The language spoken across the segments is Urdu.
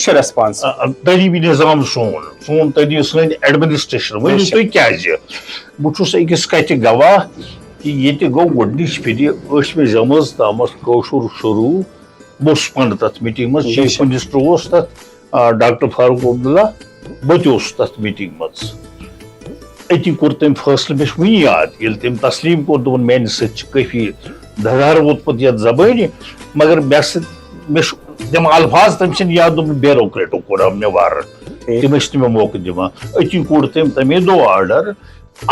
ریسپانس تعلیمی نظام سون سن ایڈمنسٹریشن ورنو تھی کیا بہت أکس کتھ گواہ کہ یہ گو گۄڈنِچ پھر 8ویں جمٲژ تامتھ کٲشُر شروع بہٕ پنڈ تتھ میٹنگ مز چیف منسٹر تتھ ڈاکٹر فاروق عبداللہ بہٕ تتھ میٹنگ مز اتی کور تم فٲصلہٕ مےٚ چھُ وُنہِ یاد ییٚلہِ تٔمۍ تسلیٖم کوٚر دوٚپُن میانہِ سۭتۍ چھُ کٲفی دھار ووتمُت یتھ زبٲنہِ مگر مےٚ چھُ تِم الفاظ تٔمۍ سٕنٛدۍ یاد دوٚپُن بیوروکریٹو کوٚر مےٚ وارٕ تِم ٲسۍ نہٕ مےٚ موقعہٕ دِوان أتی کوٚر تٔمۍ تمے دۄہ آرڈر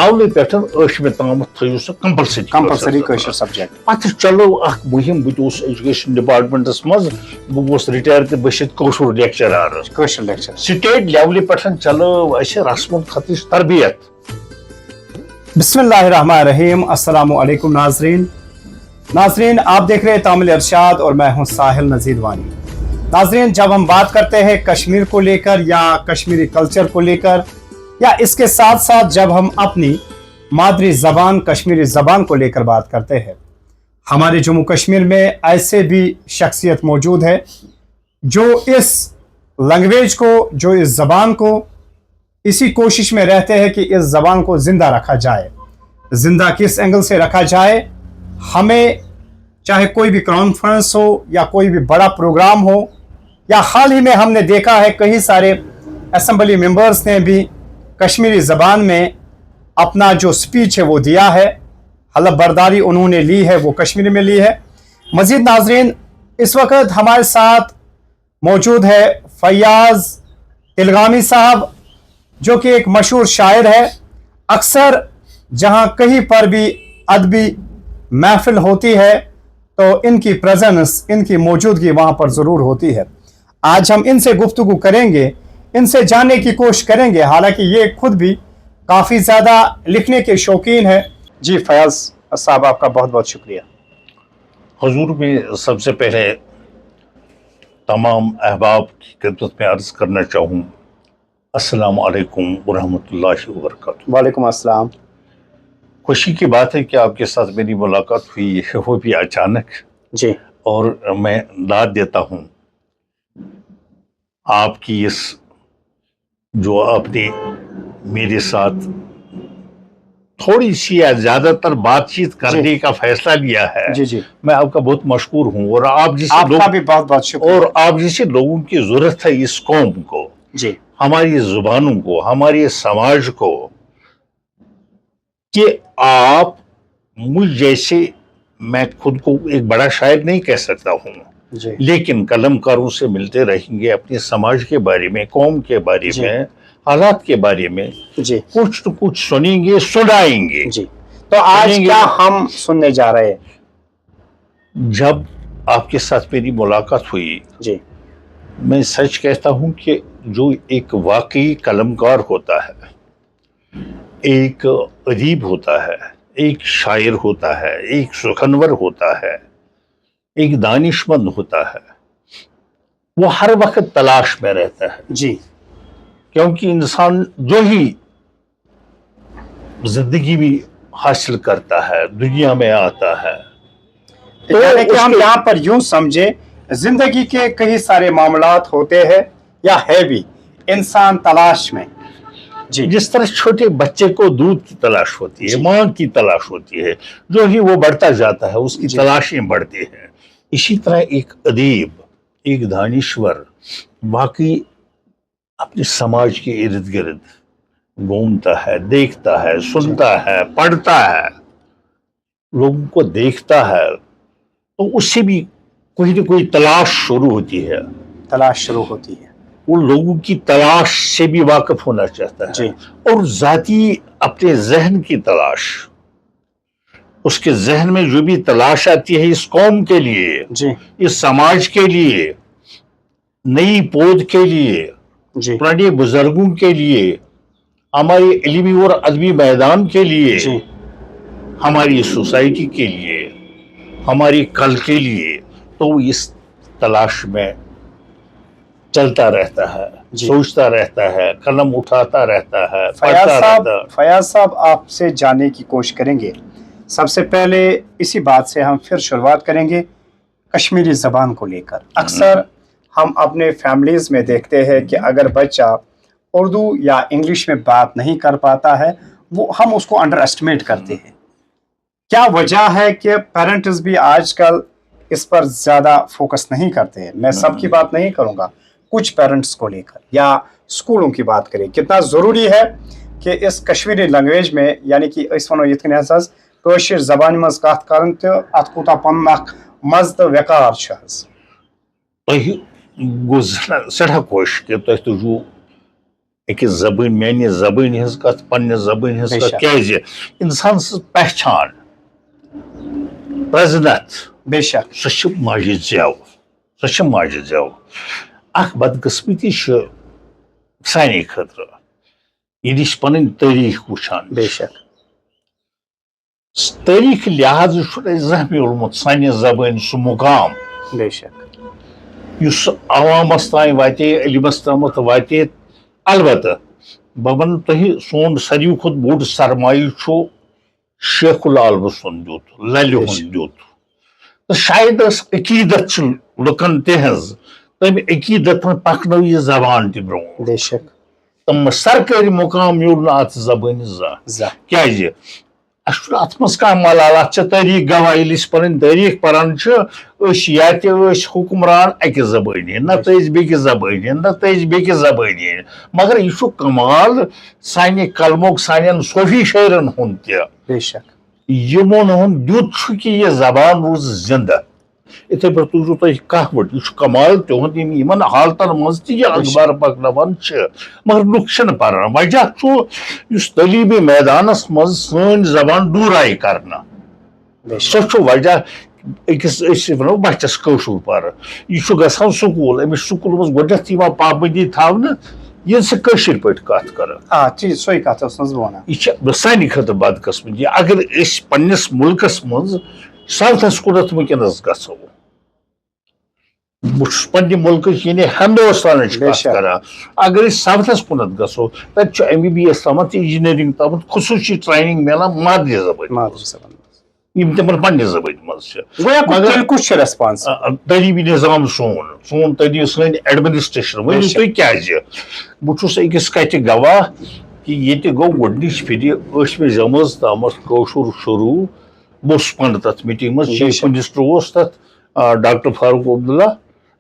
اولے پٮ۪ٹھ 8ویں تامتھ تھٲیِو سُہ کمپلسری کٲشُر سبجیکٹ پتہٕ چلو اکھ مہم بہٕ تہِ اوسُس ایجوکیشن ڈپارٹمنٹس منٛز بہٕ گوس رِٹایر تہٕ بہٕ چھُس کٲشُر لیکچرار سٹیٹ لیولہِ پٮ۪ٹھ چلو اَسہِ رسم الخطٕچ تربیت. بسم اللہ الرحمن الرحیم. السلام علیکم ناظرین آپ دیکھ رہے ہیں تامل ارشاد اور میں ہوں ساحل نذیر وانی. ناظرین جب ہم بات کرتے ہیں کشمیر کو لے کر یا کشمیری کلچر کو لے کر یا اس کے ساتھ ساتھ جب ہم اپنی مادری زبان کشمیری زبان کو لے کر بات کرتے ہیں ہمارے جموں کشمیر میں ایسے بھی شخصیت موجود ہے جو اس لینگویج کو جو اس زبان کو اسی کوشش میں رہتے ہیں کہ اس زبان کو زندہ رکھا جائے. زندہ کس اینگل سے رکھا جائے؟ ہمیں چاہے کوئی بھی کانفرنس ہو یا کوئی بھی بڑا پروگرام ہو یا حال ہی میں ہم نے دیکھا ہے کئی سارے اسمبلی ممبرز نے بھی کشمیری زبان میں اپنا جو سپیچ ہے وہ دیا ہے. حلف برداری انہوں نے لی ہے وہ کشمیری میں لی ہے. مزید ناظرین اس وقت ہمارے ساتھ موجود ہے فیاض تلگامی صاحب جو کہ ایک مشہور شاعر ہے. اکثر جہاں کہیں پر بھی ادبی محفل ہوتی ہے تو ان کی پریزنس ان کی موجودگی وہاں پر ضرور ہوتی ہے. آج ہم ان سے گفتگو کریں گے, ان سے جاننے کی کوشش کریں گے, حالانکہ یہ خود بھی کافی زیادہ لکھنے کے شوقین ہے. جی فیاض صاحب آپ کا بہت بہت شکریہ. حضور میں سب سے پہلے تمام احباب کی خدمت میں عرض کرنا چاہوں السلام علیکم ورحمۃ اللہ وبرکاتہ. وعلیکم السلام. خوشی کی بات ہے کہ آپ کے ساتھ میری ملاقات ہوئی ہے وہ بھی اچانک. جی اور میں داد دیتا ہوں آپ کی اس جو آپ نے میرے ساتھ تھوڑی سی یا زیادہ تر بات چیت کرنے کا فیصلہ لیا ہے. جی جی میں آپ کا بہت مشکور ہوں اور آپ بھی بہت بہت شکریہ. اور آپ جیسے لوگوں کی ضرورت ہے اس قوم کو, جی ہماری زبانوں کو, ہمارے سماج کو, کہ آپ مجھ جیسے, میں خود کو ایک بڑا شاعر نہیں کہہ سکتا ہوں لیکن قلم کاروں سے ملتے رہیں گے, اپنے سماج کے بارے میں, قوم کے بارے میں, حالات کے بارے میں کچھ تو کچھ سنیں گے, سنائیں گے. جی تو آج کیا ہم سننے جا رہے ہیں؟ جب آپ کے ساتھ میری ملاقات ہوئی جی میں سچ کہتا ہوں کہ جو ایک واقعی قلم کار ہوتا ہے, ایک ادیب ہوتا ہے, ایک شاعر ہوتا ہے, ایک سخنور ہوتا ہے, ایک دانشمند ہوتا ہے, وہ ہر وقت تلاش میں رہتا ہے. جی کیونکہ انسان جو ہی زندگی بھی حاصل کرتا ہے, دنیا میں آتا ہے, یعنی کہ ہم یہاں پر یوں سمجھے زندگی کے کئی سارے معاملات ہوتے ہیں یا ہے بھی, انسان تلاش میں. جی جس طرح چھوٹے بچے کو دودھ کی تلاش ہوتی ہے, ماں کی تلاش ہوتی ہے, جو ہی وہ بڑھتا جاتا ہے اس کی تلاشیں بڑھتی ہیں. اسی طرح ایک ادیب, ایک دانشور واقعی اپنے سماج کے ارد گرد گھومتا ہے, دیکھتا ہے, سنتا ہے, پڑھتا ہے, لوگوں کو دیکھتا ہے, تو اس سے بھی کوئی نہ کوئی تلاش شروع ہوتی ہے. وہ لوگوں کی تلاش سے بھی واقف ہونا چاہتا ہے. اور ذاتی اپنے ذہن کی تلاش, اس کے ذہن میں جو بھی تلاش آتی ہے اس قوم کے لیے, اس سماج کے لیے, نئی پود کے لیے, پرانے بزرگوں کے لیے, ہمارے علمی اور ادبی میدان کے لیے, ہماری سوسائٹی کے لیے, ہماری کل کے لیے, تو وہ اس تلاش میں چلتا رہتا ہے, سوچتا رہتا ہے, قلم اٹھاتا رہتا ہے, پڑھتا رہتا ہے. فیاض صاحب آپ سے جاننے کی کوشش کریں گے. سب سے پہلے اسی بات سے ہم پھر شروعات کریں گے کشمیری زبان کو لے کر. اکثر ہم اپنے فیملیز میں دیکھتے ہیں کہ اگر بچہ اردو یا انگلش میں بات نہیں کر پاتا ہے وہ ہم اس کو انڈر ایسٹیمیٹ کرتے ہیں. کیا وجہ ہے کہ پیرنٹس بھی آج کل اس پر زیادہ فوکس نہیں کرتے ہیں؟ میں سب کی بات نہیں کروں گا، کچھ پیرنٹس کو لے کر یا اسکولوں کی بات کریں. کتنا ضروری ہے کہ اس کشمیری لینگویج میں یعنی کہ اس ونو یتھ کنۍ حظ کٲشِر زبانہِ منٛز کتھ کرُن تہٕ اتھ کوٗتاہ پنُن اکھ مزٕ تہٕ وقار چھُ حظ. تۄہہِ گوٚو سٮ۪ٹھاہ خۄش کہِ تۄہہِ تُجوٗ أکِس زبٲنۍ میانہِ زبٲنۍ ہٕنٛز کتھ پننہِ زبٲنۍ ہٕنٛز کتھ. کیازِ انسان سٕنٛز پہچان پرزنتھ بے شک سۄ چھِ ماجہِ زٮ۪و، سۄ چھِ ماجہِ زٮ۪و. اکھ بدقسمتی چھِ سانے خٲطرٕ ییٚلہِ أسۍ پنٕنۍ تٲریٖخ وٕچھان. بے شک تٲریٖخ لحاظہٕ چھُنہٕ اَسہِ زانٛہہ میوٗلمُت سانہِ زبٲنۍ سُہ مُقام بے شک یُس عوامس تام واتے، علمس تامتھ واتے. البتہ بہٕ وَنہٕ تۄہہِ سون ساروی کھۄتہٕ بوٚڑ سرمایہِ چھُ شیخ العالمہٕ سُنٛد دیُت، للہِ ہُنٛد دیُت. تہٕ شاید ٲس عقیٖدت چھِ لُکن تِہنٛز، تَمہِ عقیٖدت پکنٲو یہِ زبان تہِ برٛونٛٹھ. بے شک تِم سرکٲری مُقام میوٗل نہٕ اتھ زبٲنہِ زانٛہہ. کیازِ اَسہِ چھُنہٕ اتھ منٛز کانٛہہ ملال. اتھ چھِ تٲریٖخ گواہ. ییٚلہِ أسۍ پنٕنۍ تٲریٖخ پران چھِ أسۍ یا تہِ ٲسۍ حُکمران اکہِ زبٲنہِ، نتہٕ ٲسۍ بیٚکہِ زبٲنہِ، نتہٕ ٲسۍ بیٚکہِ زبٲنہِ. مگر یہِ چھُ کمال سانہِ کلمُک، سانٮ۪ن صوفی شٲعرن ہُنٛد تہِ بے شک یِمن ہُنٛد دیُت چھُ کہِ یہِ زبان روٗز زنٛدٕ. یِتھے پٲٹھۍ تُجوٗ تۄہہِ کانٛہہ وٲڑ. یہِ چھُ کمال تِہُنٛد یِمن حالتن منٛز تہِ یہِ اخبار پکناوان چھِ، مگر لُکھ چھِنہٕ پران. وجہ چھُ یُس تعلیٖمی میدانس منٛز سٲنۍ زبان دوٗرایہِ کرنہٕ. سۄ چھُ وجہ. أکِس أسۍ وَنو بچس کٲشُر پَر، یہِ چھُ گژھان سکوٗل، أمِس سکوٗلس منٛز گۄڈنٮ۪تھ یِوان پابنٛدی تھاونہٕ ییٚلہِ سُہ کٲشِر پٲٹھۍ کتھ کرٕ. سۄے کتھ ٲسٕس بہٕ وَنان. یہِ چھِ سانہِ خٲطرٕ بدقسمتی. اگر أسۍ پننِس مُلکس منٛز ساوتھس کُنتھ وٕنکیٚنس گژھو، بہٕ چھُس پننہِ مُلکٕچ یعنی ہندوستانٕچ کتھ کران. اگر أسۍ ساوتھس کُنتھ گژھو تتہِ چھُ MBBS تامتھ انجینئرنگ تامتھ خصوٗصی ٹریننگ میلان مادری زبٲنۍ یِم تِمن پننہِ زبٲنۍ منٛز چھِ. تعلیٖمی نظام سون تعلیٖم سٲنۍ ایڈمنسٹریشن. ؤنِو تُہۍ کیازِ؟ بہٕ چھُس أکِس کتھِ گواہ کہِ ییٚتہِ گوٚو گۄڈنِچ پھِرِ 8مہِ جمٲژ تامتھ کٲشُر شروٗع. بہٕ اوسُس پانہٕ تتھ میٖٹنٛگ منٛز، چیف منسٹر اوس تتھ ڈاکٹر فاروق عبداللہ،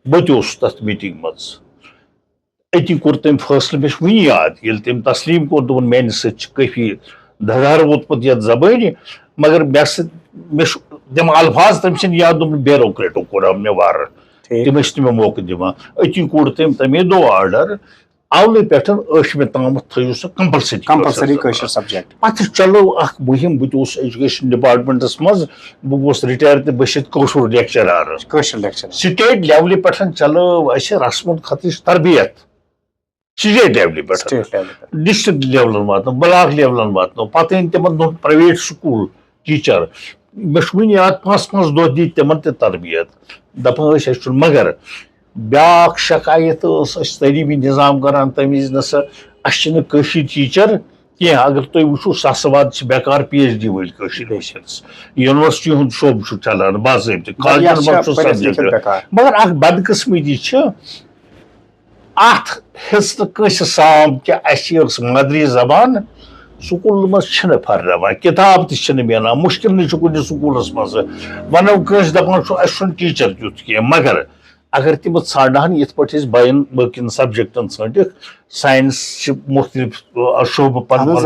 بہٕ تہِ اوسُس تتھ میٖٹنٛگ منٛز. أتی کوٚر تٔمۍ فٲصلہٕ، مےٚ چھُ وُنہِ یاد ییٚلہِ تٔمۍ تسلیٖم کوٚر دوٚپُن میانہِ سۭتۍ چھِ کٲفی دھار ووتمُت یتھ زبٲنہِ، مگر مےٚ چھُ تِم الفاظ تٔمۍ سٕنٛدۍ یاد. دوٚپُن بیوروکریٹو کوٚر مےٚ وارٕ، تِم ٲسۍ نہٕ مےٚ موقعہٕ دِوان. أتی کوٚر تٔمۍ تَمے دۄہ آرڈر، اولہٕ پٮ۪ٹھ 8مہِ تامتھ تھٲیِو سُہ کمپلسری کٲشُر سبجیکٹ. پتہٕ چلو اکھ مُہِم. بہٕ تہِ اوسُس ایجوکیشن ڈپارٹمنٹس منٛز، بہٕ گوس رِٹایر تہٕ بہٕ چھُس کٲشُر لیکچرار. سٹیٹ لیولہِ پٮ۪ٹھ چلٲو اَسہِ رسمُن خطٕچ تربیت. سٹیٹ لیولہِ پٮ۪ٹھ ڈسٹرکٹ لیولن واتنٲو، بلاک لیولن واتنٲو. پتہٕ أنۍ تِمن دۄہن پریویٹ سکوٗل ٹیٖچر. مےٚ چھُ وُنہِ یاد 5 دۄہ دِتۍ تِمن تہِ تربیت. دپان ٲسۍ اَسہِ چھُنہٕ. مگر بیاکھ شکایت ٲس اَسہِ تعلیٖمی نظام کران تمہِ وِزِ نسا اَسہِ چھِنہٕ کٲشِر ٹیٖچر کینٛہہ. اگر تُہۍ وٕچھِو ساسواد چھِ بیکار PhD وٲلۍ کٲشِر وٕنکیٚنس. یونیورسٹی ہُنٛد شعبہٕ چھُ چلان باضٲبطہٕ، کالجن منٛز چھُ سبجیکٹ. مگر اکھ بدقسمتی چھِ اتھ ہیٚژ نہٕ کٲنٛسہِ سام کہِ اَسہِ ٲس مادری زبان. سکوٗلن منٛز چھِنہٕ پرناوان، کِتاب تہِ چھِنہٕ میلان، مُشکِل نٕے چھُ کُنہِ سکوٗلس منٛز. وَنو کٲنٛسہِ دپان چھُ اَسہِ چھُنہٕ ٹیٖچر تیُتھ کینٛہہ. مگر اگر تِم ژھانڈہن یِتھ پٲٹھۍ أسۍ باقین سبجیکٹن ژھٲنڈِکھ، ساینس چھِ مُختلف شعبہٕ پنُن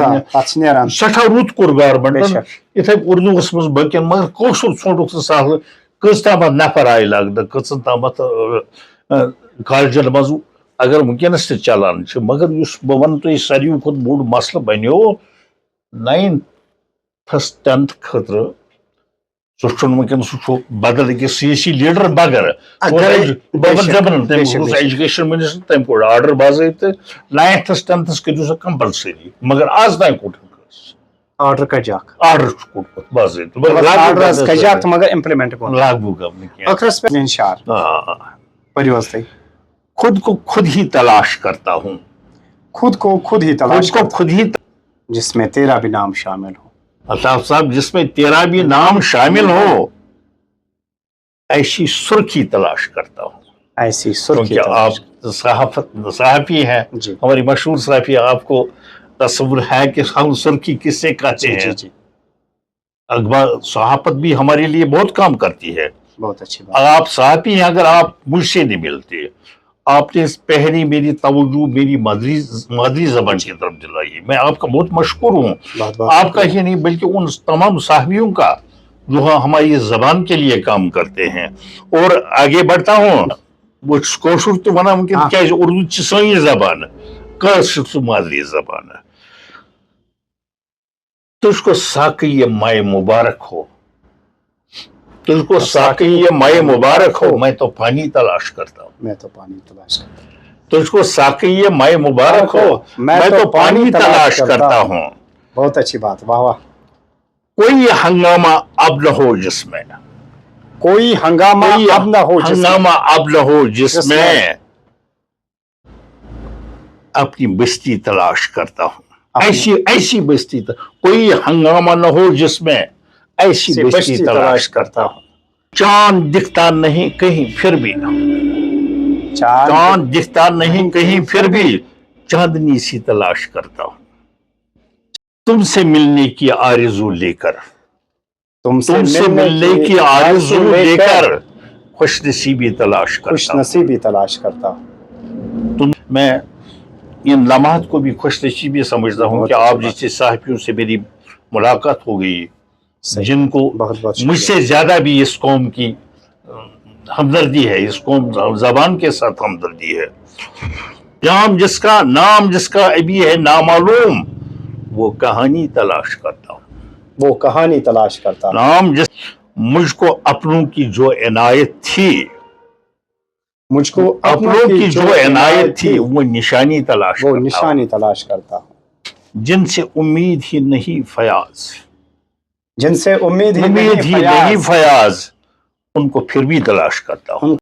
سٮ۪ٹھاہ رُت کوٚر گورمنٹن. یِتھے اُردوٗوس منٛز باقین. مگر کٲشُر ژھونٛڈُکھ سُہ سہلہٕ. کٔژ تامتھ نفر آیہِ لگنہٕ، کٔژن تامتھ کالجن منٛز. اگر وٕنکیٚنس تہِ چلان چھِ. مگر یُس بہٕ وَنہٕ تۄہہِ ساروی کھۄتہٕ بوٚڑ مسلہٕ بنیو 9th 10th خٲطرٕ، سُہ چھُنہٕ وٕنکیٚن. سُہ چھُ بدل أکِس سیٲسی لیڈر. مگر تٔمۍ اوس ایجوکیشن منسٹر، تٔمۍ کوٚر آرڈر باضٲبطہٕ 9th 10th کٔرِو سا کمپلسری. مگر آز تام کوٚرُکھ آرڈر کجاکھ. آرڈر چھُ کوٚرمُت باضٲبطہٕ، لاگوٗ گوٚو نہٕ کینٛہہ. خود کو خود ہی تلاش کرتا ہوں. خود کو خود ہی تلاش خود کو خود ہی جس میں تیرا بھی نام شامل ہو. الطاف صاحب، جس میں تیرا بھی نام شامل ہو ایسی سرخی تلاش کرتا ہوں. ایسی سرخی کیونکہ آپ صحافی ہیں، جی ہماری مشہور صحافی، آپ کو تصور ہے کہ ہم سرخی کس سے کہتے ہیں؟ جی اخبار صحافت بھی ہمارے لیے بہت کام کرتی ہے. بہت اچھی بات. آپ صحافی ہیں، اگر آپ مجھ سے نہیں ملتے، آپ نے پہلی میری توجہ میری مادری زبان کی طرف دلائی، میں آپ کا بہت مشکور ہوں. آپ کا ہی نہیں بلکہ ان تمام صحافیوں کا جو ہماری زبان کے لیے کام کرتے ہیں. اور آگے بڑھتا ہوں، وہ کوشش تو بنا ممکن کیا اردو سانی زبان کاشت مادری زبان. تجھ کو ساقی مائے مبارک ہو، تجھ کو ساقی مائے مبارک ہو، میں تو پانی تلاش کرتا ہوں. میں تو پانی تلاش کرتا ہوں. تجھ کو ساقی مائے مبارک ہو، میں تو پانی تلاش کرتا ہوں. بہت اچھی بات. واہ واہ. کوئی ہنگامہ اب نہ ہو جس میں، کوئی ہنگامہ اب نہ ہو جس میں، ہنگامہ اب نہ ہو جس میں اپنی بستی تلاش کرتا ہوں. ایسی بستی کوئی ہنگامہ نہ ہو جس میں ایسی بستی تلاش کرتا ہوں. چاند دکھتا نہیں کہیں پھر بھی، چاند دکھتا نہیں کہیں پھر بھی چاندنی سی تلاش کرتا ہوں. تم سے ملنے کی آرزو لے کر، تم سے ملنے کی آرزو لے کر خوش نصیبی تلاش کرتا ہوں. خوش نصیبی تلاش کرتا ہوں. میں ان لمحات کو بھی خوش نصیبی سمجھتا ہوں کہ آپ جیسے صحافیوں سے میری ملاقات ہو گئی، جن کو مجھ سے زیادہ بھی اس قوم کی ہمدردی ہے، اس قوم زبان کے ساتھ ہمدردی ہے. نام جس کا ابھی ہے نامعلوم، وہ کہانی تلاش کرتا ہوں. وہ کہانی تلاش کرتا ہوں. نام جس مجھ کو اپنوں کی جو عنایت تھی، مجھ کو اپنوں کی جو عنایت تھی وہ نشانی تلاش کرتا ہوں. وہ نشانی تلاش کرتا ہوں. جن سے امید ہی نہیں فیاض، جن سے امید ہی نہیں فیاض، ان کو پھر بھی تلاش کرتا ہوں.